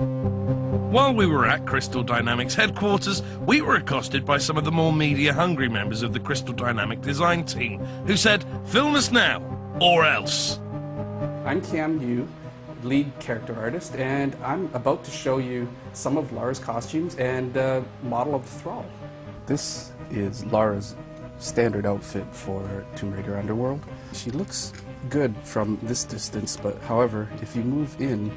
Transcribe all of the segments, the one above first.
While we were at Crystal Dynamics headquarters, we were accosted by some of the more media-hungry members of the Crystal Dynamic design team, who said, "Film us now, or else." I'm Cam Yu, lead character artist, and I'm about to show you some of Lara's costumes and model of the Thrall. This is Lara's standard outfit for Tomb Raider Underworld. She looks good from this distance, but however, if you move in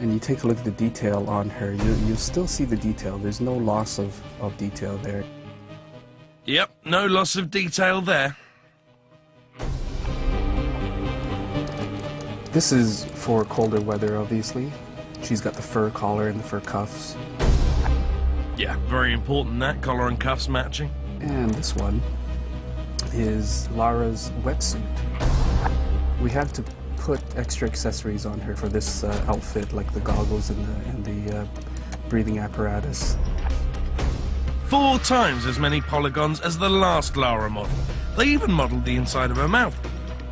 and you take a look at the detail on her, you'll still see the detail. There's no loss of detail there. Yep, no loss of detail there. This is for colder weather, obviously. She's got the fur collar and the fur cuffs. Yeah, very important that, collar and cuffs matching. And this one is Lara's wetsuit. We had to put extra accessories on her for this outfit, like the goggles and the breathing apparatus. 4 times as many polygons as the last Lara model. They even modelled the inside of her mouth.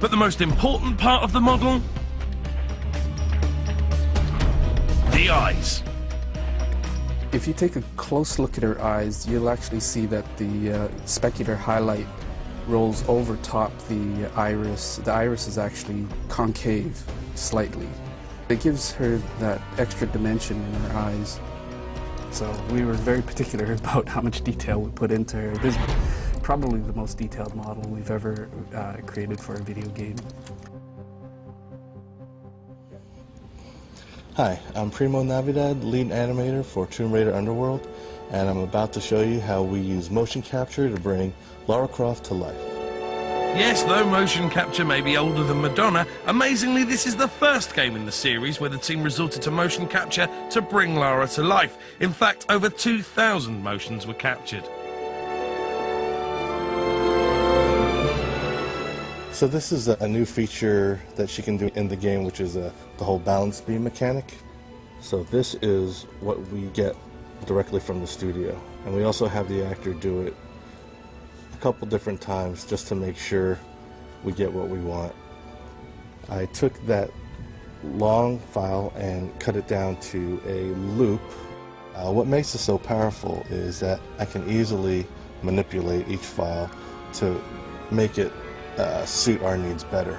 But the most important part of the model? The eyes. If you take a close look at her eyes, you'll actually see that the specular highlight rolls over top the iris. The iris is actually concave slightly. It gives her that extra dimension in her eyes. So we were very particular about how much detail we put into her. This is probably the most detailed model we've ever created for a video game. Hi, I'm Primo Navidad, lead animator for Tomb Raider Underworld, and I'm about to show you how we use motion capture to bring Lara Croft to life. Yes, though motion capture may be older than Madonna, amazingly this is the first game in the series where the team resorted to motion capture to bring Lara to life. In fact, over 2,000 motions were captured. So this is a new feature that she can do in the game, which is the whole balance beam mechanic. So this is what we get directly from the studio. And we also have the actor do it a couple different times just to make sure we get what we want. I took that long file and cut it down to a loop. What makes it so powerful is that I can easily manipulate each file to make it suit our needs better.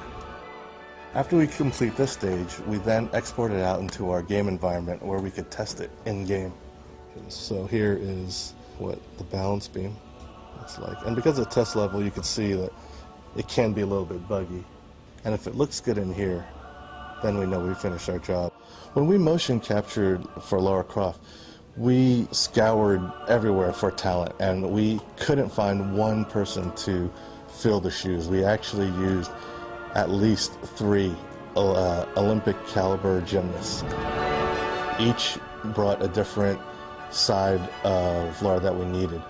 After we complete this stage, we then export it out into our game environment where we could test it in-game. So here is what the balance beam looks like. And because of test level, you can see that it can be a little bit buggy. And if it looks good in here, then we know we finished our job. When we motion captured for Lara Croft, we scoured everywhere for talent, and we couldn't find one person to fill the shoes. We actually used at least 3 Olympic caliber gymnasts. Each brought a different side of Lara that we needed.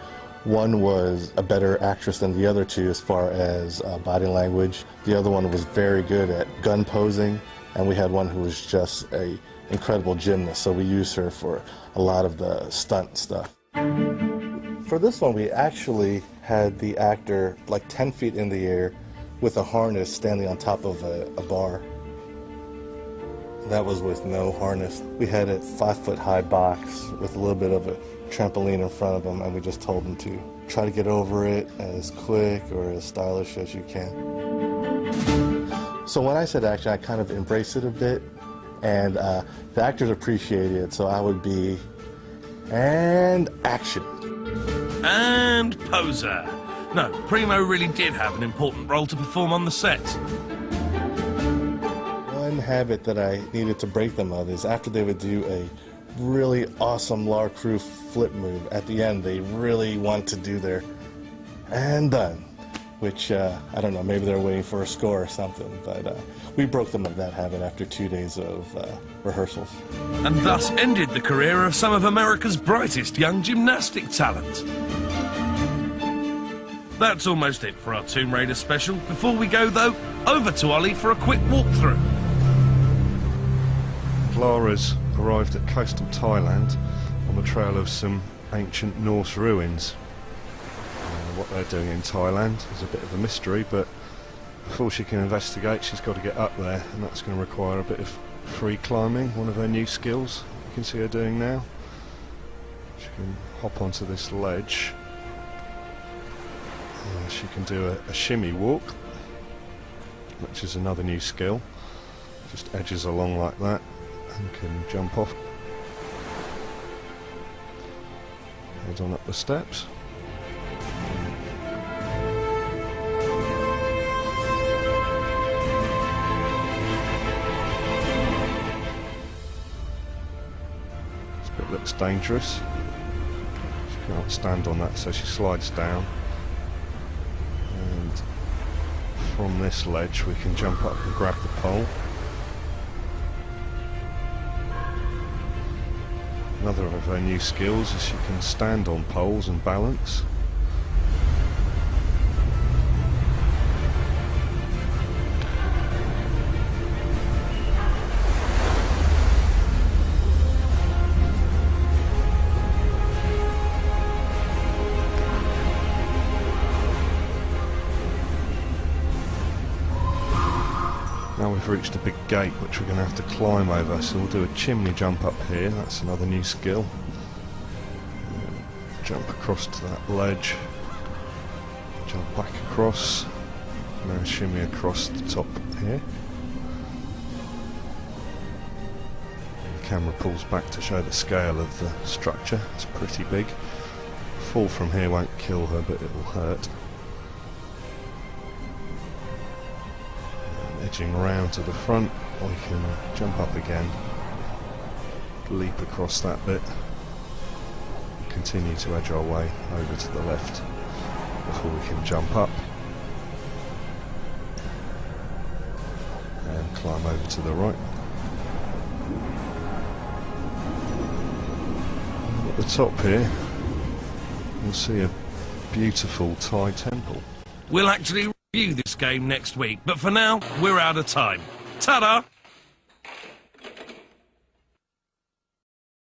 One was a better actress than the other 2 as far as body language. The other one was very good at gun posing, and we had one who was just an incredible gymnast, so we used her for a lot of the stunt stuff. For this one, we actually had the actor like 10 feet in the air with a harness standing on top of a bar. That was with no harness. We had a 5-foot-high box with a little bit of a trampoline in front of him, and we just told him to try to get over it as quick or as stylish as you can. So when I said action, I kind of embraced it a bit, and the actors appreciated it, so I would be, and action. And poser. No, Primo really did have an important role to perform on the set. One habit that I needed to break them of is after they would do a really awesome Lara Croft flip move, at the end they really want to do their and done, which I don't know, maybe they're waiting for a score or something, but we broke them of that habit after 2 days of rehearsals. And thus ended the career of some of America's brightest young gymnastic talent. That's almost it for our Tomb Raider special. Before we go though, over to Ollie for a quick walkthrough. Lara's arrived at coastal Thailand on the trail of some ancient Norse ruins. What they're doing in Thailand is a bit of a mystery, but before she can investigate, she's got to get up there, and that's going to require a bit of free climbing, one of her new skills. can see her doing now. She can hop onto this ledge. She can do a shimmy walk, which is another new skill. Just edges along like that and can jump off. Head on up the steps. This bit looks dangerous. She can't stand on that, so she slides down. And from this ledge we can jump up and grab the pole. Another of her new skills is she can stand on poles and balance. Now we've reached a big gate which we're going to have to climb over, so we'll do a chimney jump up here. That's another new skill. Jump across to that ledge, jump back across, now shimmy across the top here. The camera pulls back to show the scale of the structure. It's pretty big. Fall from here won't kill her, but it will hurt. Edging around to the front, we can jump up again, leap across that bit, continue to edge our way over to the left before we can jump up and climb over to the right. At the top here we'll see a beautiful Thai temple. We'll actually review this game next week, but for now, we're out of time. Ta-da!